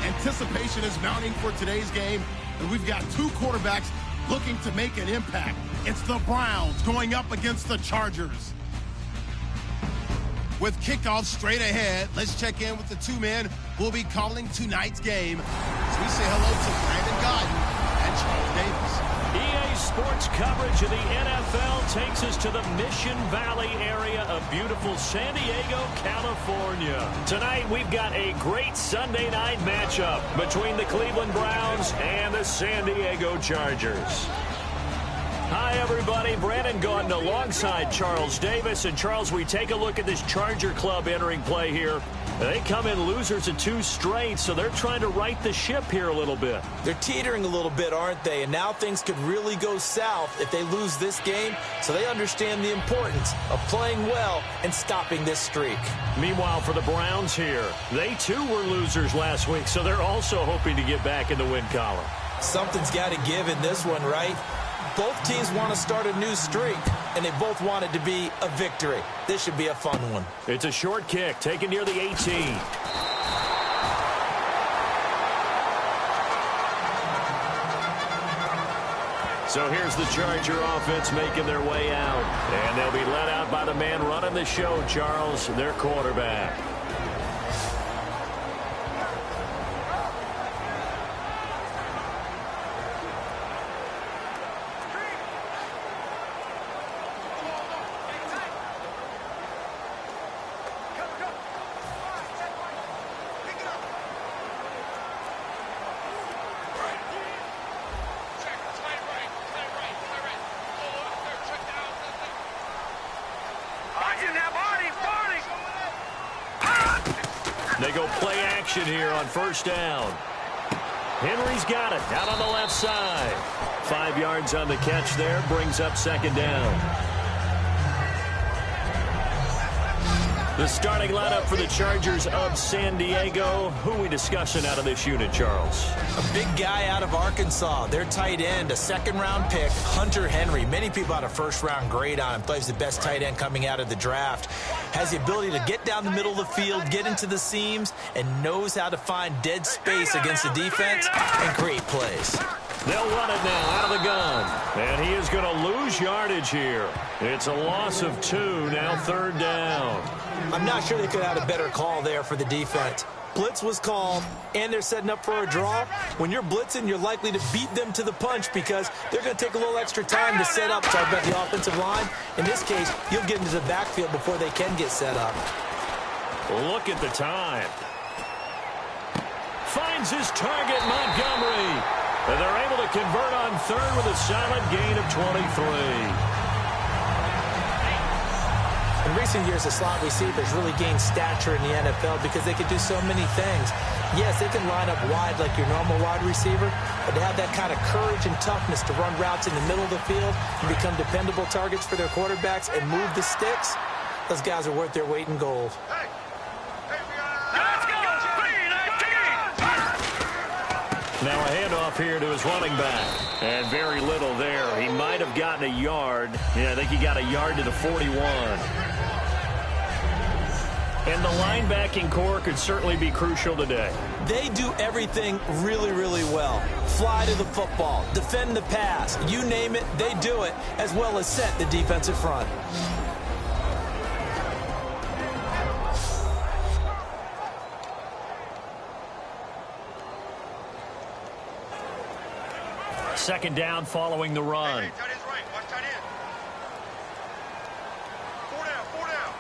Anticipation is mounting for today's game, and we've got two quarterbacks looking to make an impact. It's the Browns going up against the Chargers. With kickoff straight ahead, let's check in with the two men who will be calling tonight's game. As we say hello to Brandon Gaudin and Charles Davis. EA Sports coverage of the NFL takes us to the Mission Valley area of beautiful San Diego, California. Tonight, we've got a great Sunday night matchup between the Cleveland Browns and the San Diego Chargers. Hi, everybody. Brandon Gaudin alongside Charles Davis. And, Charles, we take a look at this Charger club entering play here. They come in losers of 2 straight, so they're trying to right the ship here a little bit. They're teetering a little bit, aren't they? And now things could really go south if they lose this game, so they understand the importance of playing well and stopping this streak. Meanwhile, for the Browns here, they too were losers last week, so they're also hoping to get back in the win column. Something's got to give in this one, right? Both teams want to start a new streak, and they both want it to be a victory. This should be a fun one. It's a short kick, taken near the 18. So here's the Charger offense making their way out. And they'll be led out by the man running the show, Charles, their quarterback. They go play action here on first down. Henry's got it out on the left side. 5 yards on the catch there, brings up second down. The starting lineup for the Chargers of San Diego. Who are we discussing out of this unit, Charles? A big guy out of Arkansas. Their tight end, a second-round pick, Hunter Henry. Many people had a first-round grade on him. Plays the best tight end coming out of the draft. Has the ability to get down the middle of the field, get into the seams, and knows how to find dead space against the defense and create plays. They'll run it now out of the gun. And he is going to lose yardage here. It's a loss of 2, now third down. I'm not sure they could have had a better call there for the defense. Blitz was called, and they're setting up for a draw. When you're blitzing, you're likely to beat them to the punch because they're going to take a little extra time to set up. Talk about the offensive line. In this case, you'll get into the backfield before they can get set up. Look at the time. Finds his target, Montgomery. And they're able to convert on third with a solid gain of 23. In recent years, the slot receivers really gained stature in the NFL because they could do so many things. Yes, they can line up wide like your normal wide receiver, but to have that kind of courage and toughness to run routes in the middle of the field and become dependable targets for their quarterbacks and move the sticks, those guys are worth their weight in gold. Now a handoff here to his running back. And very little there. He might have gotten a yard. Yeah, I think he got a yard to the 41. And the linebacking core could certainly be crucial today. They do everything really, really well. Fly to the football, defend the pass, you name it, they do it, as well as set the defensive front. Second down following the run. Hey, tight end's right. Watch tight end. 4 down.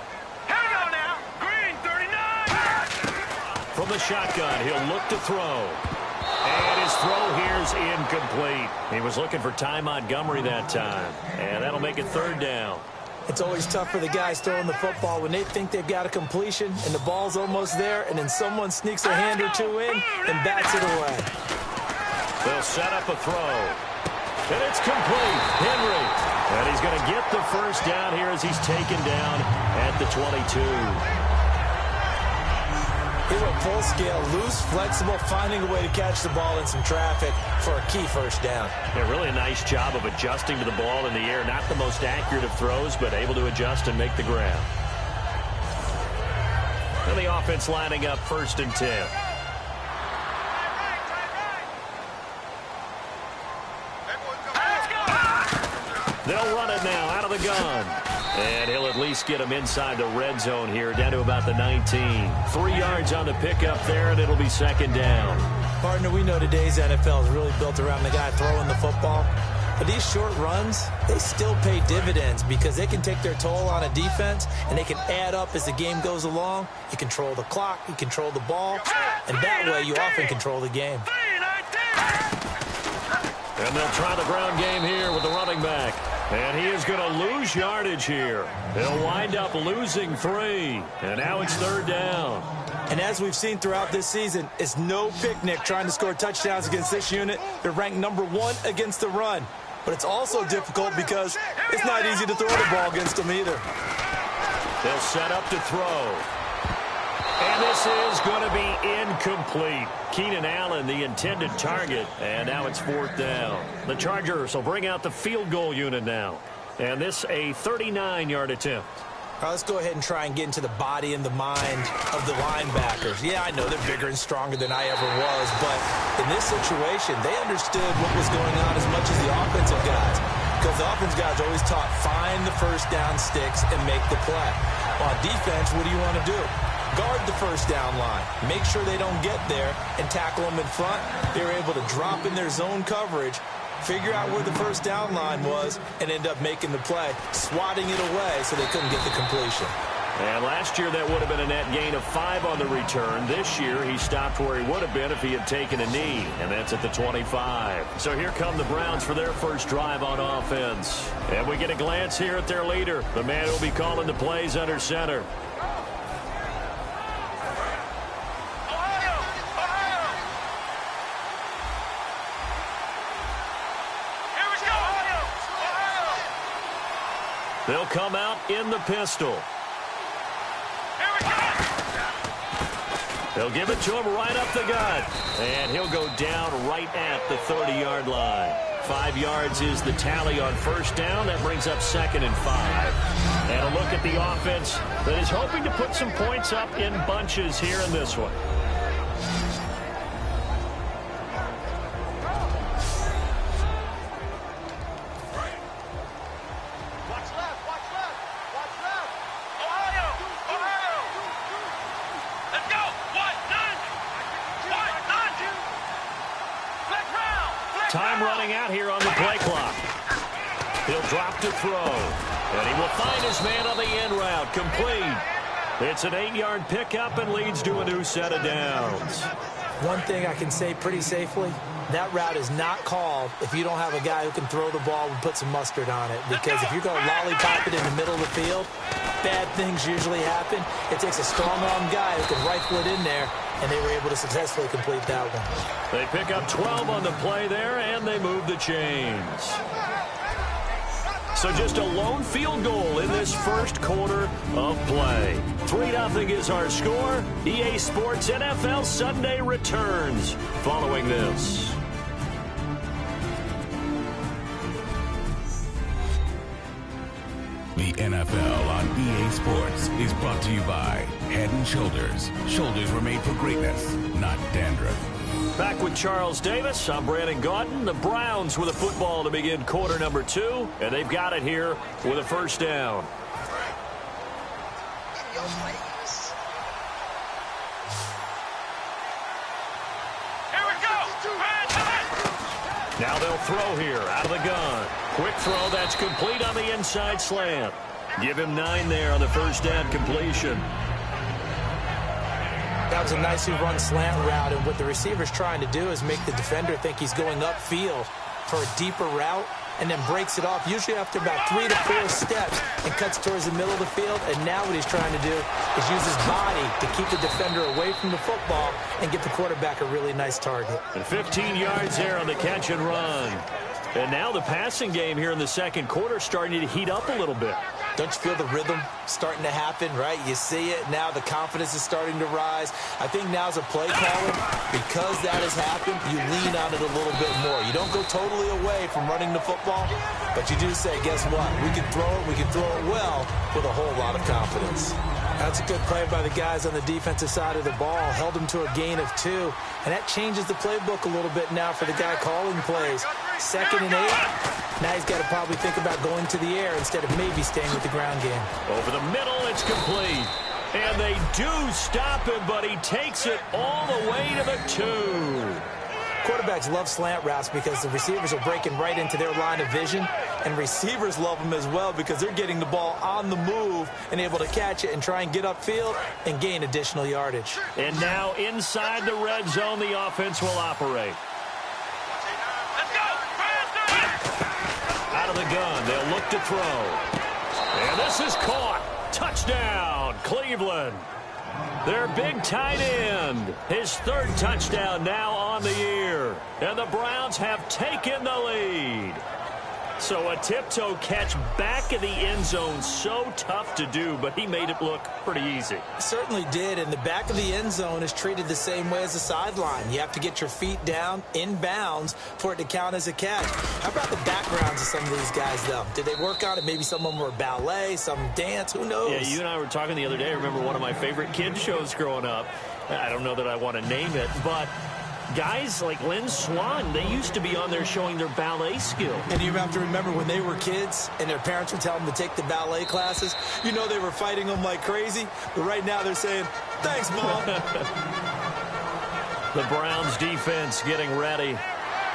Hang on now. Green, 39. From the shotgun, he'll look to throw. And his throw here's incomplete. He was looking for Ty Montgomery that time. And that'll make it third down. It's always tough for the guys throwing the football when they think they've got a completion and the ball's almost there, and then someone sneaks a hand or two in and bats it away. They'll set up a throw. And it's complete. Henry. And he's going to get the first down here as he's taken down at the 22. He went full scale, loose, flexible, finding a way to catch the ball in some traffic for a key first down. Yeah, really a nice job of adjusting to the ball in the air. Not the most accurate of throws, but able to adjust and make the grab. And the offense lining up 1st and 10. They'll run it now out of the gun. And he'll at least get him inside the red zone here, down to about the 19. 3 yards on the pickup there, and it'll be second down. Partner, we know today's NFL is really built around the guy throwing the football. But these short runs, they still pay dividends because they can take their toll on a defense, and they can add up as the game goes along. You control the clock, you control the ball, and that way you often control the game. And they'll try the ground game here with the running back. And he is going to lose yardage here. He'll wind up losing 3. And now it's third down. And as we've seen throughout this season, it's no picnic trying to score touchdowns against this unit. They're ranked number 1 against the run. But it's also difficult because it's not easy to throw the ball against them either. They'll set up to throw. And this is going to be incomplete. Keenan Allen, the intended target, and now it's fourth down. The Chargers will bring out the field goal unit now. And this a 39-yard attempt. All right, let's go ahead and try and get into the body and the mind of the linebackers. Yeah, I know they're bigger and stronger than I ever was, but in this situation, they understood what was going on as much as the offensive guys. Because the offensive guys always taught, find the first down sticks and make the play. On defense, what do you want to do? Guard the first down line. Make sure they don't get there and tackle them in front. They were able to drop in their zone coverage, figure out where the first down line was, and end up making the play, swatting it away so they couldn't get the completion. And last year that would have been a net gain of 5 on the return. This year he stopped where he would have been if he had taken a knee, and that's at the 25. So here come the Browns for their first drive on offense. And we get a glance here at their leader, the man who will be calling the plays under center. They'll come out in the pistol. They'll give it to him right up the gut. And he'll go down right at the 30-yard line. 5 yards is the tally on first down. That brings up second and 5. And a look at the offense that is hoping to put some points up in bunches here in this one. Time running out here on the play clock. He'll drop to throw. And he will find his man on the end route. Complete. It's an 8-yard pickup and leads to a new set of downs. One thing I can say pretty safely, that route is not called if you don't have a guy who can throw the ball and put some mustard on it. Because if you're going to lollipop it in the middle of the field, bad things usually happen. It takes a strong-arm guy who can rifle it in there, and they were able to successfully complete that one. They pick up 12 on the play there, and they move the chains. So just a lone field goal in this first quarter of play. 3-0 is our score. EA Sports NFL Sunday returns following this. The NFL on EA Sports is brought to you by Head & Shoulders. Shoulders were made for greatness, not dandruff. Back with Charles Davis. I'm Brandon Gaudin. The Browns with a football to begin quarter number 2, and they've got it here with a first down. Here we go. Now they'll throw here out of the gun. Quick throw, that's complete on the inside slant. Give him 9 there on the first down completion. That was a nicely run slant route, and what the receiver's trying to do is make the defender think he's going upfield for a deeper route, and then breaks it off, usually after about 3 to 4 steps, and cuts towards the middle of the field. And now what he's trying to do is use his body to keep the defender away from the football and get the quarterback a really nice target. And 15 yards there on the catch and run. And now the passing game here in the second quarter starting to heat up a little bit. Don't you feel the rhythm starting to happen, right? You see it. Now the confidence is starting to rise. I think now's a play caller. Because that has happened, you lean on it a little bit more. You don't go totally away from running the football, but you do say, guess what? We can throw it. We can throw it well with a whole lot of confidence. That's a good play by the guys on the defensive side of the ball. Held them to a gain of 2. And that changes the playbook a little bit now for the guy calling plays. 2nd and 8. Now he's got to probably think about going to the air instead of maybe staying with the ground game. Over the middle, it's complete. And they do stop him, but he takes it all the way to the 2. Quarterbacks love slant routes because the receivers are breaking right into their line of vision, and receivers love them as well because they're getting the ball on the move and able to catch it and try and get upfield and gain additional yardage. And now inside the red zone, the offense will operate. Let's go! Out of the gun, they'll look to throw. And this is caught. Touchdown, Cleveland. Their big tight end, his 3rd touchdown now on the year. And the Browns have taken the lead. So a tiptoe catch back in the end zone, so tough to do, but he made it look pretty easy. Certainly did, and the back of the end zone is treated the same way as the sideline. You have to get your feet down in bounds for it to count as a catch. How about the backgrounds of some of these guys, though? Did they work on it? Maybe some of them were ballet, some dance, who knows? Yeah, you and I were talking the other day. I remember one of my favorite kids shows growing up. I don't know that I want to name it, but guys like Lynn Swan, they used to be on there showing their ballet skill. And you have to remember when they were kids and their parents would tell them to take the ballet classes, you know they were fighting them like crazy. But right now they're saying, thanks, Mom. The Browns defense getting ready.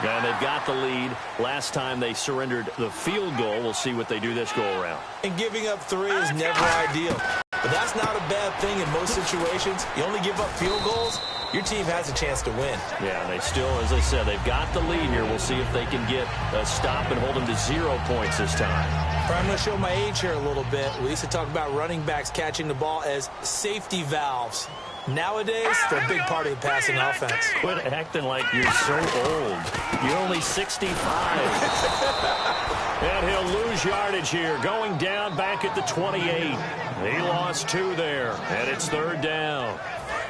And they've got the lead. Last time they surrendered the field goal. We'll see what they do this go-around. And giving up 3 is never ideal. But that's not a bad thing in most situations. You only give up field goals, your team has a chance to win. Yeah, and they still, as I said, they've got the lead here. We'll see if they can get a stop and hold them to 0 points this time. I'm going to show my age here a little bit. We used to talk about running backs catching the ball as safety valves. Nowadays, they're a big part of the passing offense. Quit acting like you're so old. You're only 65. And he'll lose yardage here, going down back at the 28. He lost 2 there, and it's 3rd down.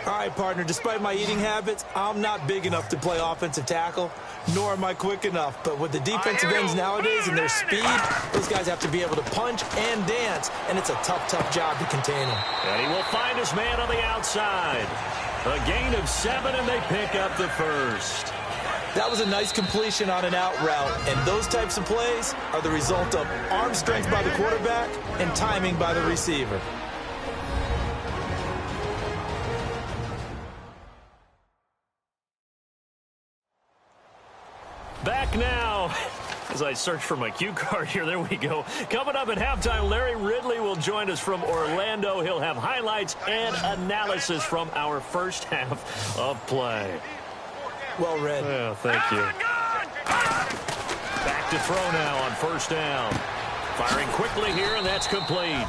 All right, partner, despite my eating habits, I'm not big enough to play offensive tackle, nor am I quick enough. But with the defensive ends nowadays and their speed, those guys have to be able to punch and dance, and it's a tough, tough job to contain them. And he will find his man on the outside. A gain of 7, and they pick up the 1st. That was a nice completion on an out route, and those types of plays are the result of arm strength by the quarterback and timing by the receiver. Back now. As I search for my cue card here, there we go. Coming up at halftime, Larry Ridley will join us from Orlando. He'll have highlights and analysis from our first half of play. Well read. Yeah, thank you. Back to throw now on 1st down. Firing quickly here, and that's complete.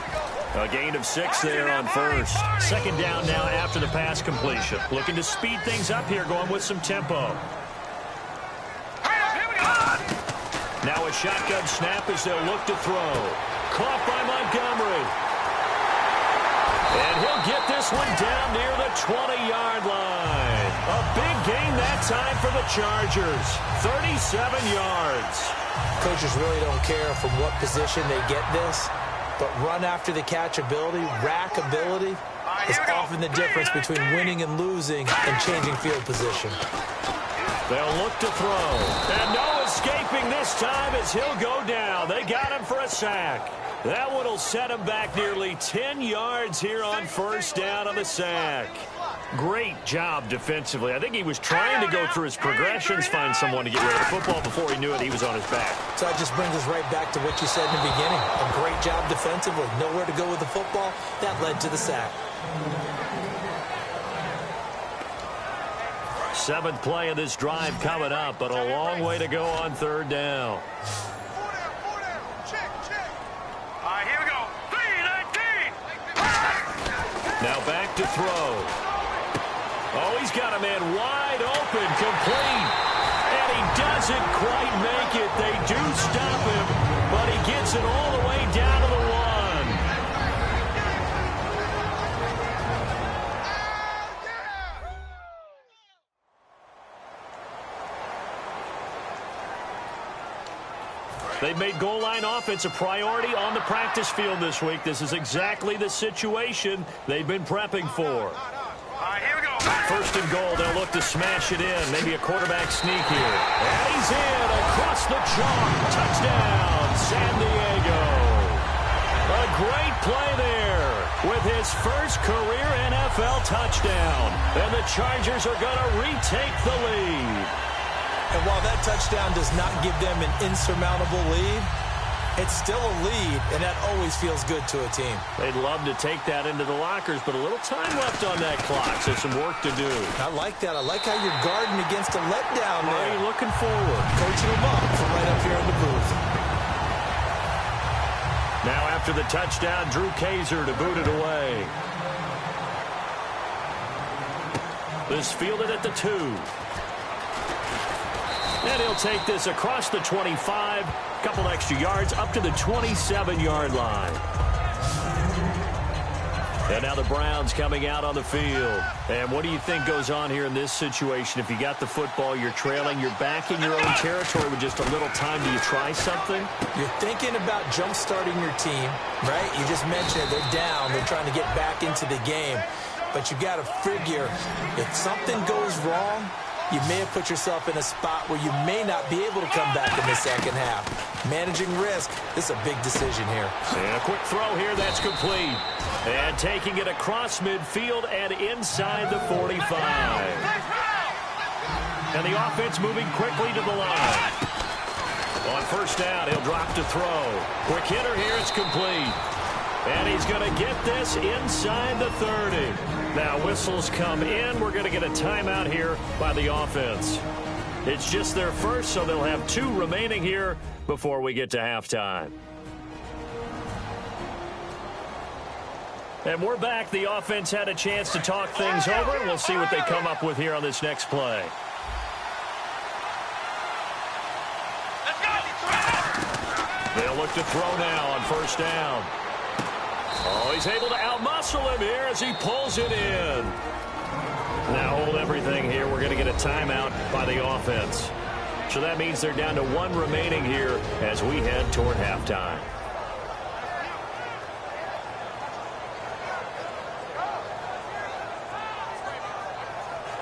A gain of 6 there on 1st. 2nd down now after the pass completion. Looking to speed things up here, going with some tempo. Now a shotgun snap as they'll look to throw. Caught by Montgomery. And he'll get this one down near the 20-yard line. A big gain that time for the Chargers. 37 yards. Coaches really don't care from what position they get this, but run after the catch ability, rack ability, is often the difference between winning and losing and changing field position. They'll look to throw. And no escaping this time as he'll go down. They got him for a sack. That one will set him back nearly 10 yards here on 1st down on the sack. Great job defensively. I think he was trying to go through his progressions, find someone to get rid of the football. Before he knew it, he was on his back. So that just brings us right back to what you said in the beginning. A great job defensively. Nowhere to go with the football. That led to the sack. 7th play of this drive coming up, but a long way to go on 3rd down. 4 down. Check. All right, here we go. 3-19. Now back to throw. Oh, he's got a man wide open, complete. And he doesn't quite make it. They do stop him, but he gets it all the way down to the 1. They've made goal line offense a priority on the practice field this week. This is exactly the situation they've been prepping for. All right, here we go. First and goal, they'll look to smash it in. Maybe a quarterback sneak here. And he's in across the chalk. Touchdown, San Diego. A great play there with his first career NFL touchdown. And the Chargers are going to retake the lead. And while that touchdown does not give them an insurmountable lead, it's still a lead, and that always feels good to a team. They'd love to take that into the lockers, but a little time left on that clock, so some work to do. I like that. I like how you're guarding against a letdown there. Already looking forward. Coaching them up from right up here in the booth. Now after the touchdown, Drew Kaiser to boot it away. This fielded at the 2. And he'll take this across the 25. Couple extra yards up to the 27-yard line. And now the Browns coming out on the field. And what do you think goes on here in this situation? If you got the football, you're trailing, you're back in your own territory with just a little time. Do you try something? You're thinking about jump-starting your team, right? You just mentioned they're down. They're trying to get back into the game. But you got to figure if something goes wrong, you may have put yourself in a spot where you may not be able to come back in the second half. Managing risk, this is a big decision here. And a quick throw here, that's complete. And taking it across midfield and inside the 45. And the offense moving quickly to the line. On first down, he'll drop to throw. Quick hitter here, it's complete. And he's going to get this inside the 30. Now whistles come in. We're going to get a timeout here by the offense. It's just their first, so they'll have 2 remaining here before we get to halftime. And we're back. The offense had a chance to talk things over. We'll see what they come up with here on this next play. They'll look to throw now on first down. Oh, he's able to outmuscle him here as he pulls it in. Now hold everything here. We're going to get a timeout by the offense. So that means they're down to 1 remaining here as we head toward halftime.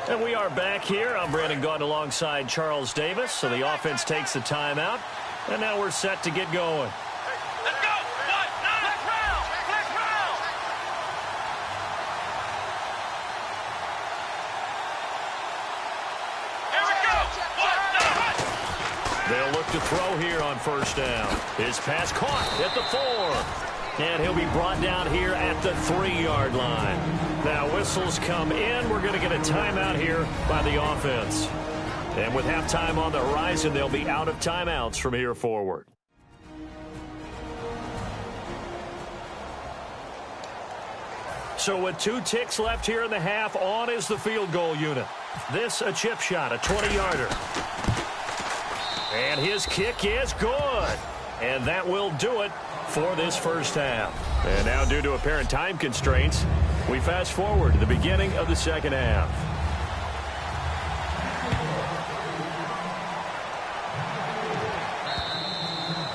And we are back here. I'm Brandon Gaudin alongside Charles Davis. So the offense takes the timeout. And now we're set to get going. They'll look to throw here on first down. His pass caught at the 4. And he'll be brought down here at the 3-yard line. Now whistles come in. We're going to get a timeout here by the offense. And with halftime on the horizon, they'll be out of timeouts from here forward. So with 2 ticks left here in the half, on is the field goal unit. This a chip shot, a 20-yarder. And his kick is good. And that will do it for this first half. And now due to apparent time constraints, we fast forward to the beginning of the second half.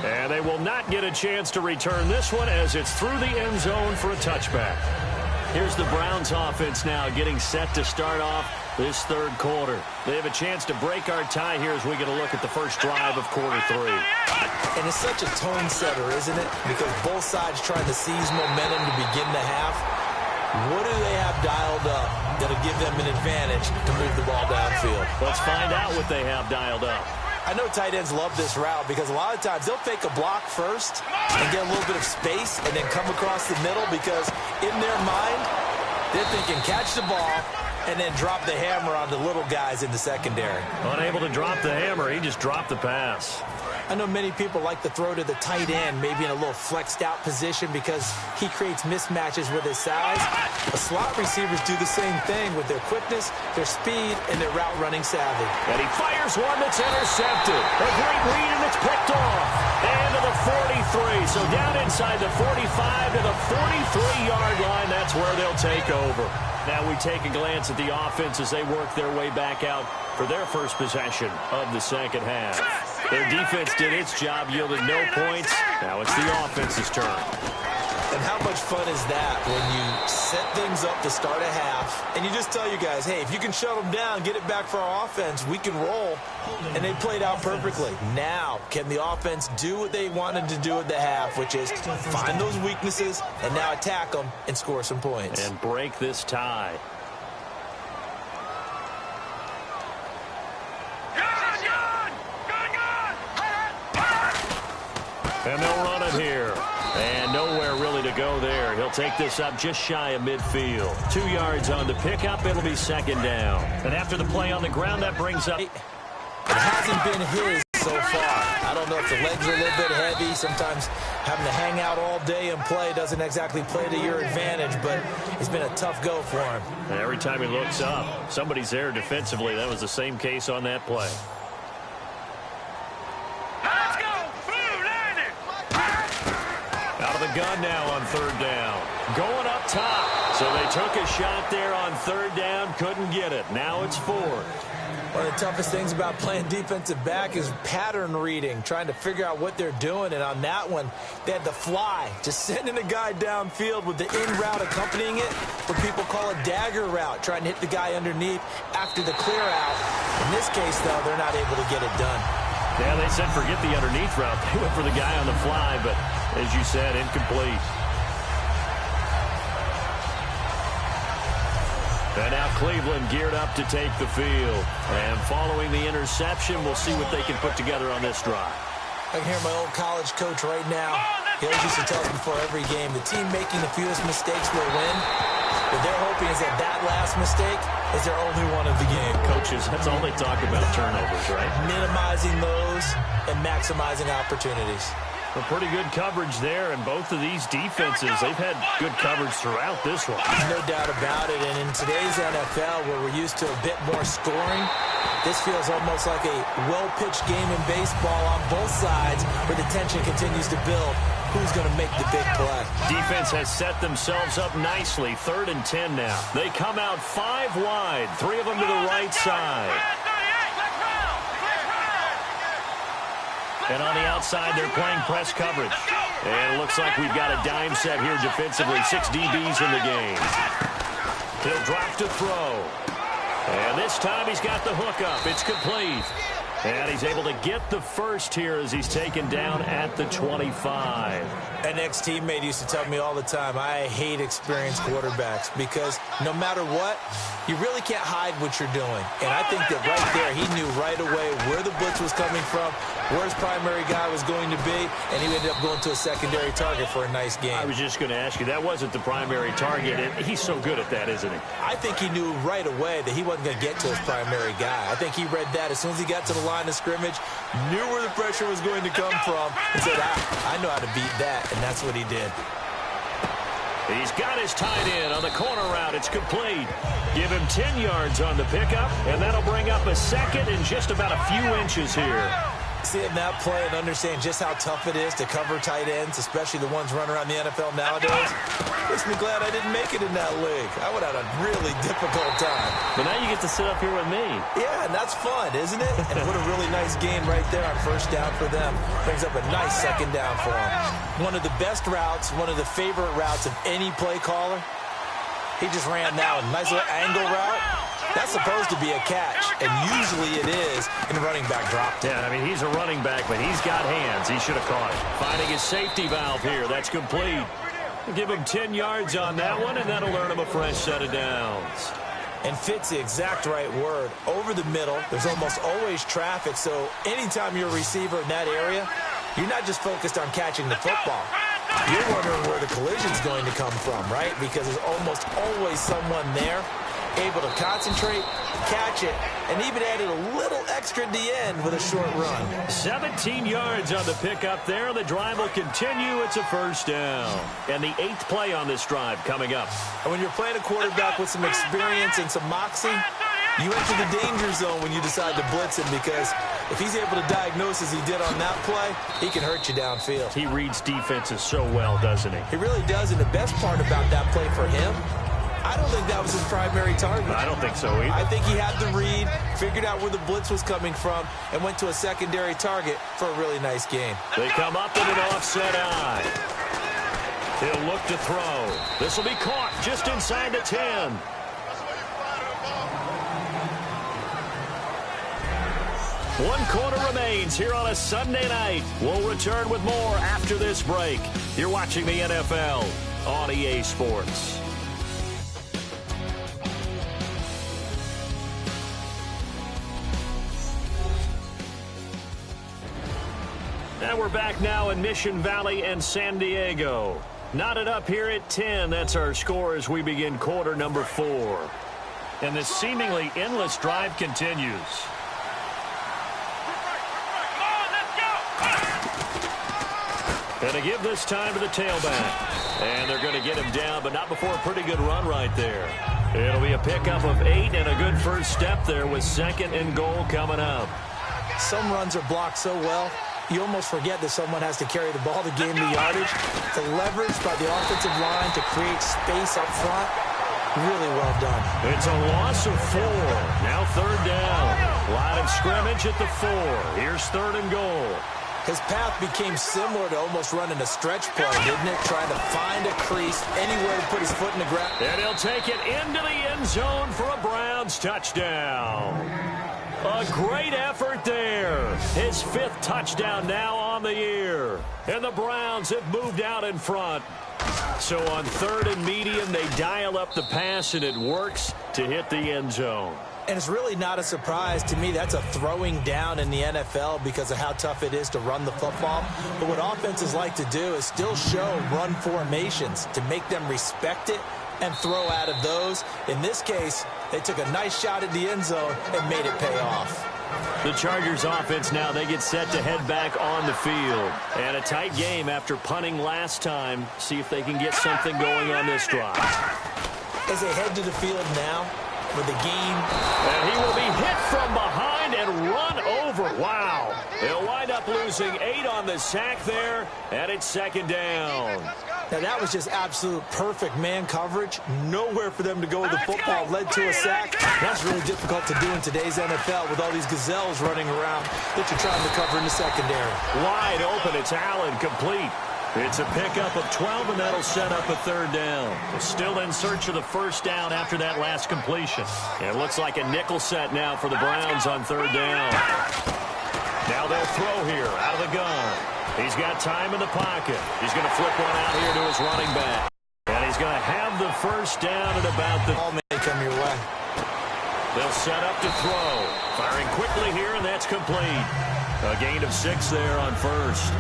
And they will not get a chance to return this one as it's through the end zone for a touchback. Here's the Browns offense now getting set to start off this third quarter. They have a chance to break our tie here as we get a look at the first drive of quarter 3. And it's such a tone setter, isn't it? Because both sides trying to seize momentum to begin the half. What do they have dialed up that'll give them an advantage to move the ball downfield? Let's find out what they have dialed up. I know tight ends love this route because a lot of times they'll fake a block first and get a little bit of space and then come across the middle because in their mind, they're thinking catch the ball and then drop the hammer on the little guys in the secondary. Unable to drop the hammer, he just dropped the pass. I know many people like to throw to the tight end, maybe in a little flexed out position because he creates mismatches with his size. But slot receivers do the same thing with their quickness, their speed, and their route running savvy. And he fires one that's intercepted. A great read, and it's picked off. And to the 43. So down inside the 45 to the 43-yard line. That's where they'll take over. Now we take a glance at the offense as they work their way back out for their first possession of the second half. Their defense did its job, yielded no points. Now it's the offense's turn. And how much fun is that when you set things up to start a half, and you just tell you guys, hey, if you can shut them down, get it back for our offense, we can roll. And they played out perfectly. Now, can the offense do what they wanted to do at the half, which is find those weaknesses and now attack them and score some points. And break this tie. And they'll run it here. And nowhere really to go there. He'll take this up just shy of midfield. 2 yards on the pickup. It'll be second down. And after the play on the ground, that brings up... It hasn't been his so far. I don't know if the legs are a little bit heavy. Sometimes having to hang out all day and play doesn't exactly play to your advantage, but it's been a tough go for him. And every time he looks up, somebody's there defensively. That was the same case on that play. Let's go! Out of the gun now on third down. Going up top. So they took a shot there on third down. Couldn't get it. Now it's fourth. One of the toughest things about playing defensive back is pattern reading, trying to figure out what they're doing. And on that one, they had the fly, just sending a guy downfield with the in route accompanying it, what people call a dagger route, trying to hit the guy underneath after the clear out. In this case, though, they're not able to get it done. Yeah, they said forget the underneath route. They went for the guy on the fly, but as you said, incomplete. And now Cleveland geared up to take the field. And following the interception, we'll see what they can put together on this drive. I can hear my old college coach right now. He always used to tell us before every game, the team making the fewest mistakes will win. What they're hoping is that that last mistake is their only one of the game. Coaches, that's all they talk about, turnovers, right? Minimizing those and maximizing opportunities. A pretty good coverage there, and both of these defenses, they've had good coverage throughout this one. No doubt about it, and in today's NFL, where we're used to a bit more scoring, this feels almost like a well-pitched game in baseball on both sides, where the tension continues to build. Who's going to make the big play? Defense has set themselves up nicely. 3rd and 10 now. They come out 5 wide, 3 of them to the right side. And on the outside, they're playing press coverage. And it looks like we've got a dime set here defensively. 6 DBs in the game. He'll drop to throw. And this time he's got the hook up. It's complete. And he's able to get the first here as he's taken down at the 25. An ex-teammate used to tell me all the time, I hate experienced quarterbacks because no matter what, you really can't hide what you're doing. And I think that right there, he knew right away where the blitz was coming from, where his primary guy was going to be, and he ended up going to a secondary target for a nice game. I was just going to ask you, that wasn't the primary target. And he's so good at that, isn't he? I think he knew right away that he wasn't going to get to his primary guy. I think he read that as soon as he got to the line of scrimmage, knew where the pressure was going to come from, and said, I know how to beat that, and that's what he did. He's got his tight end on the corner route. It's complete. Give him 10 yards on the pickup, and that'll bring up a second in just about a few inches here. Seeing that play and understand just how tough it is to cover tight ends, especially the ones running around the NFL nowadays, makes me glad I didn't make it in that league. I would have had a really difficult time. But now you get to sit up here with me. Yeah, and that's fun, isn't it? And what a really nice game right there on first down for them. Brings up a nice second down for them. One of the best routes, one of the favorite routes of any play caller. He just ran that one. Nice little angle route. That's supposed to be a catch, and usually it is in running back drop. Yeah, I mean, he's a running back, but he's got hands. He should have caught it. Finding his safety valve here. That's complete. Give him 10 yards on that one, and that'll earn him a fresh set of downs. And fit's the exact right word. Over the middle, there's almost always traffic, so anytime you're a receiver in that area, you're not just focused on catching the football. You're wondering where the collision's going to come from, right? Because there's almost always someone there able to concentrate, catch it, and even added a little extra at the end with a short run. 17 yards on the pickup there. The drive will continue. It's a first down. And the 8th play on this drive coming up. And when you're playing a quarterback with some experience and some moxie, you enter the danger zone when you decide to blitz him, because if he's able to diagnose as he did on that play, he can hurt you downfield. He reads defenses so well, doesn't he? He really does, and the best part about that play for him, I don't think that was his primary target. I don't think so either. I think he had the read, figured out where the blitz was coming from, and went to a secondary target for a really nice game. They come up in an offset eye. He'll look to throw. This will be caught just inside the 10. One quarter remains here on a Sunday night. We'll return with more after this break. You're watching the NFL on EA Sports. And we're back now in Mission Valley and San Diego. Knotted up here at 10. That's our score as we begin quarter number 4. And this seemingly endless drive continues. And to give this time to the tailback. And they're going to get him down, but not before a pretty good run right there. It'll be a pickup of 8 and a good first step there with 2nd and goal coming up. Some runs are blocked so well, you almost forget that someone has to carry the ball to gain the yardage. The leverage by the offensive line to create space up front, really well done. It's a loss of 4. Now 3rd down. Line of scrimmage at the 4. Here's 3rd and goal. His path became similar to almost running a stretch play, didn't it? Trying to find a crease, anywhere to put his foot in the ground. And he'll take it into the end zone for a Browns touchdown. A great effort there. His 5th touchdown now on the year. And the Browns have moved out in front. So on 3rd and medium, they dial up the pass, and it works to hit the end zone. And it's really not a surprise to me. That's a throwing down in the NFL because of how tough it is to run the football. But what offenses like to do is still show run formations to make them respect it and throw out of those. In this case, they took a nice shot at the end zone and made it pay off. The Chargers offense now, they get set to head back on the field. And a tight game after punting last time. See if they can get something going on this drive. As they head to the field now, with the game. And he will be hit from behind and run over. Wow. They'll wind up losing 8 on the sack there, and it's 2nd down. Now, that was just absolute perfect man coverage. Nowhere for them to go with the football. Led to a sack. That's really difficult to do in today's NFL with all these gazelles running around that you're trying to cover in the secondary. Wide open. It's Allen, complete. It's a pickup of 12, and that'll set up a 3rd down. Still in search of the 1st down after that last completion. And it looks like a nickel set now for the Browns on 3rd down. Now they'll throw here out of the gun. He's got time in the pocket. He's going to flip one out here to his running back. And he's going to have the 1st down at about the... Ball may come your way. They'll set up to throw. Firing quickly here, and that's complete. A gain of 6 there on 1st.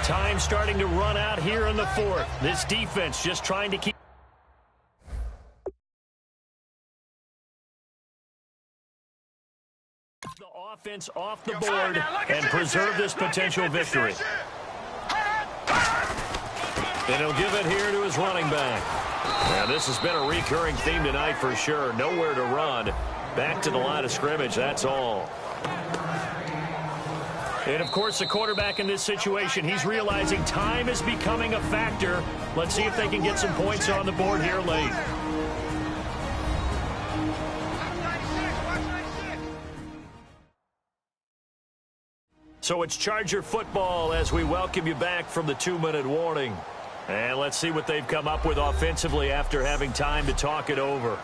Time starting to run out here in the 4th. This defense just trying to keep the offense off the board and preserve this potential victory. And he'll give it here to his running back. Now, this has been a recurring theme tonight for sure. Nowhere to run. Back to the line of scrimmage, that's all. And, of course, the quarterback in this situation, he's realizing time is becoming a factor. Let's see if they can get some points on the board here late. So it's Charger football as we welcome you back from the 2-minute warning. And let's see what they've come up with offensively after having time to talk it over.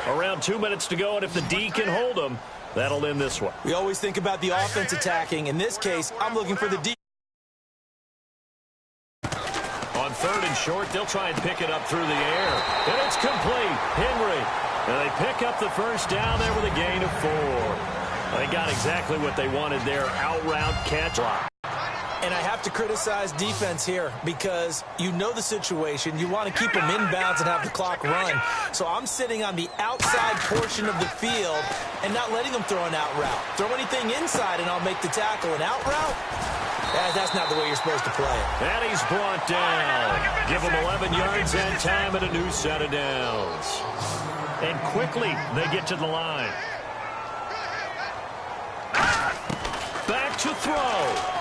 Around 2 minutes to go, and if the D can hold them, that'll end this one. We always think about the offense attacking. In this case, I'm looking for the D. On 3rd and short, they'll try and pick it up through the air. And it's complete. Henry. And they pick up the 1st down there with a gain of 4. They got exactly what they wanted there. Out route catch. And I have to criticize defense here because you know the situation. You want to keep them inbounds and have the clock run. So I'm sitting on the outside portion of the field and not letting them throw an out route. Throw anything inside and I'll make the tackle. An out route? That's not the way you're supposed to play it. And he's brought down. Give him 11 yards and time and a new set of downs. And quickly they get to the line. Back to throw.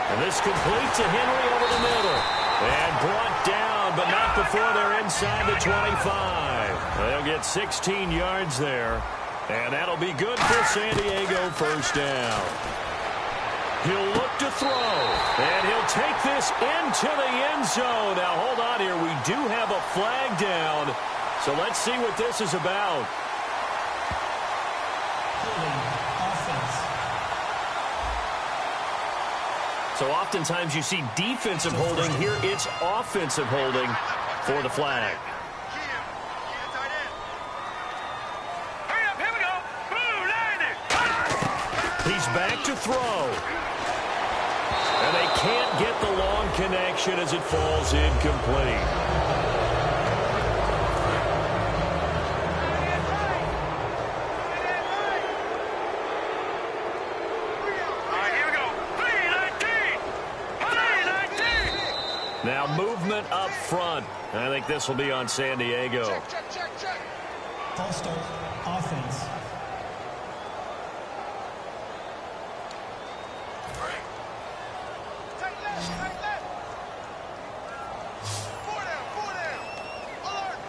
And this complete to Henry over the middle. And brought down, but not before they're inside the 25. They'll get 16 yards there. And that'll be good for San Diego, first down. He'll look to throw, and he'll take this into the end zone. Now, hold on here. We do have a flag down, so let's see what this is about. So oftentimes you see defensive holding. Here it's offensive holding for the flag. He's back to throw. And they can't get the long connection as it falls incomplete. Now movement up front. I think this will be on San Diego. Check. False start, offense. Take left. 4 down. Alert.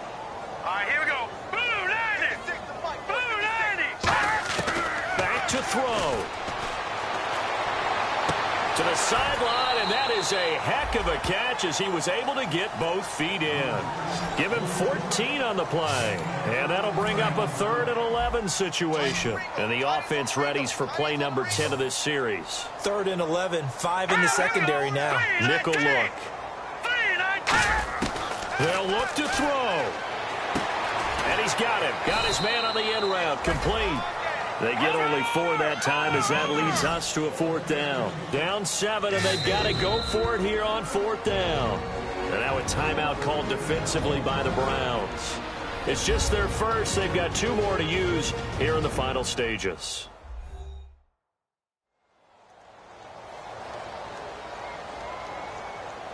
All right, here we go. Blue 90. Take the fight. Blue 90. Back to throw. To the sideline, and that is a heck of a catch as he was able to get both feet in. Give him 14 on the play, and that'll bring up a 3rd and 11 situation. And the offense readies for play number 10 of this series. 3rd and 11, 5 in the secondary now. Nickel look. They'll look to throw. And he's got him. Got his man on the end route. Complete. They get only 4 that time as that leads us to a 4th down. Down 7, and they've got to go for it here on 4th down. And now a timeout called defensively by the Browns. It's just their first. They've got 2 more to use here in the final stages.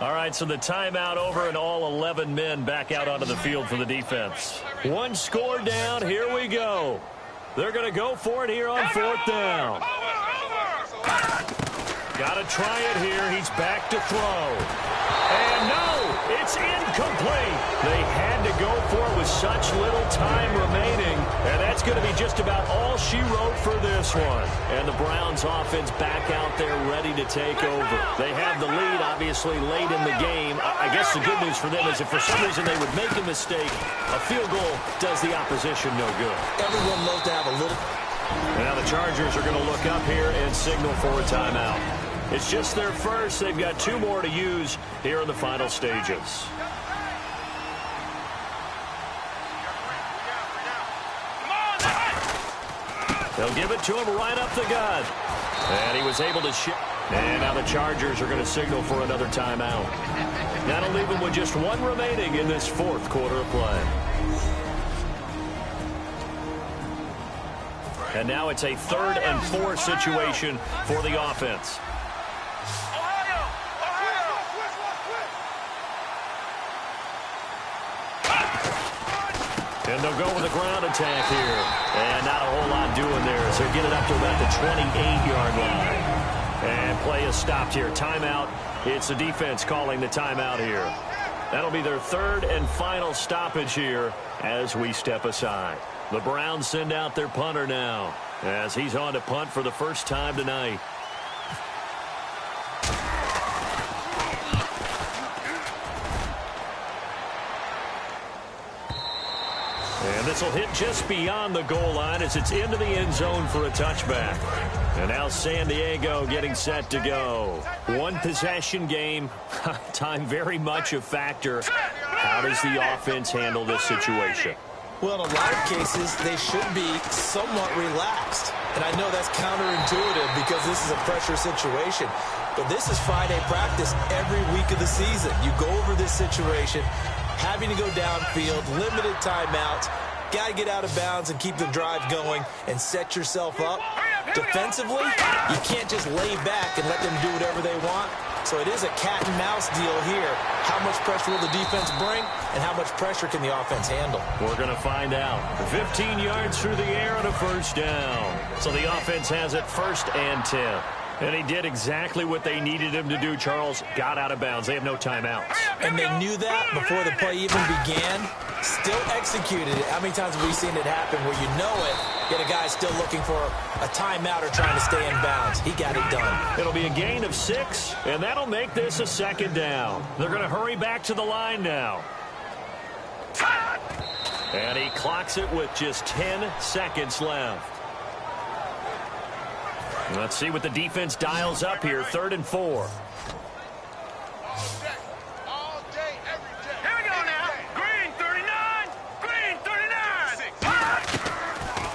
All right, so the timeout over and all 11 men back out onto the field for the defense. 1 score down. Here we go. They're going to go for it here on 4th down. Got to try it here. He's back to throw. And no, it's incomplete. They had to go for it with such little time remaining. And that's going to be just about all she wrote for this one. And the Browns offense back out there ready to take over. They have the lead, obviously, late in the game. I guess the good news for them is if for some reason they would make a mistake, a field goal does the opposition no good. Everyone loves to have a little. Now the Chargers are going to look up here and signal for a timeout. It's just their first. They've got 2 more to use here in the final stages. They'll give it to him right up the gut. And he was able to shift. And now the Chargers are going to signal for another timeout. That'll leave them with just 1 remaining in this 4th quarter of play. And now it's a 3rd and 4 situation for the offense. And they'll go with a ground attack here. And not a whole lot doing there as they'll get it up to about the 28-yard line. And play is stopped here. Timeout. It's the defense calling the timeout here. That'll be their 3rd and final stoppage here as we step aside. The Browns send out their punter now as he's on to punt for the first time tonight. And this will hit just beyond the goal line as it's into the end zone for a touchback. And now San Diego getting set to go. 1 possession game. Time very much a factor. How does the offense handle this situation? Well, in a lot of cases, they should be somewhat relaxed. And I know that's counterintuitive because this is a pressure situation. But this is Friday practice every week of the season. You go over this situation, having to go downfield, limited timeouts, got to get out of bounds and keep the drive going and set yourself up. Defensively, you can't just lay back and let them do whatever they want. So it is a cat and mouse deal here. How much pressure will the defense bring and how much pressure can the offense handle? We're going to find out. 15 yards through the air and a first down. So the offense has it 1st and 10. And he did exactly what they needed him to do, Charles. Got out of bounds. They have no timeouts. And they knew that before the play even began. Still executed it. How many times have we seen it happen where you know it, yet a guy's still looking for a timeout or trying to stay in bounds? He got it done. It'll be a gain of 6, and that'll make this a second down. They're going to hurry back to the line now. And he clocks it with just 10 seconds left. Let's see what the defense dials up here. 3rd and 4. All day, every day. Here we go now. Green 39. Green 39.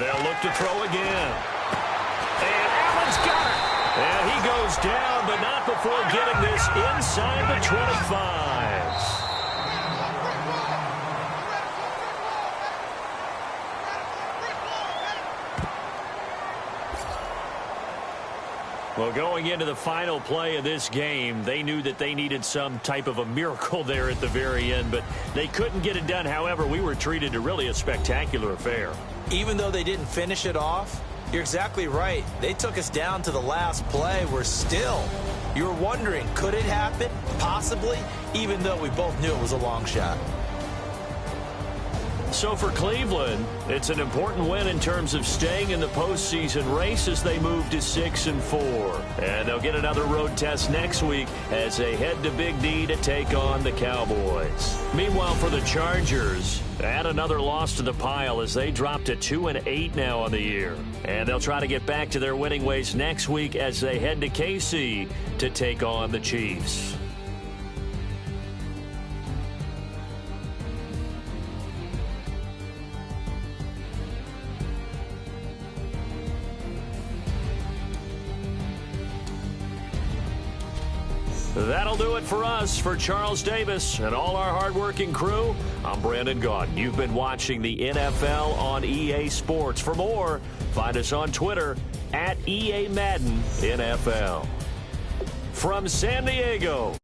They'll look to throw again. And Allen's got it. And he goes down, but not before getting this inside the 25. Well, going into the final play of this game, they knew that they needed some type of a miracle there at the very end, but they couldn't get it done. However, we were treated to really a spectacular affair. Even though they didn't finish it off, you're exactly right. They took us down to the last play. We're still, you were wondering, could it happen? Possibly, even though we both knew it was a long shot. So for Cleveland, it's an important win in terms of staying in the postseason race as they move to 6-4. And they'll get another road test next week as they head to Big D to take on the Cowboys. Meanwhile, for the Chargers, add another loss to the pile as they drop to 2-8 now on the year. And they'll try to get back to their winning ways next week as they head to KC to take on the Chiefs. That'll do it for us. For Charles Davis and all our hardworking crew, I'm Brandon Gaudin. You've been watching the NFL on EA Sports. For more, find us on Twitter @EA Madden NFL. From San Diego.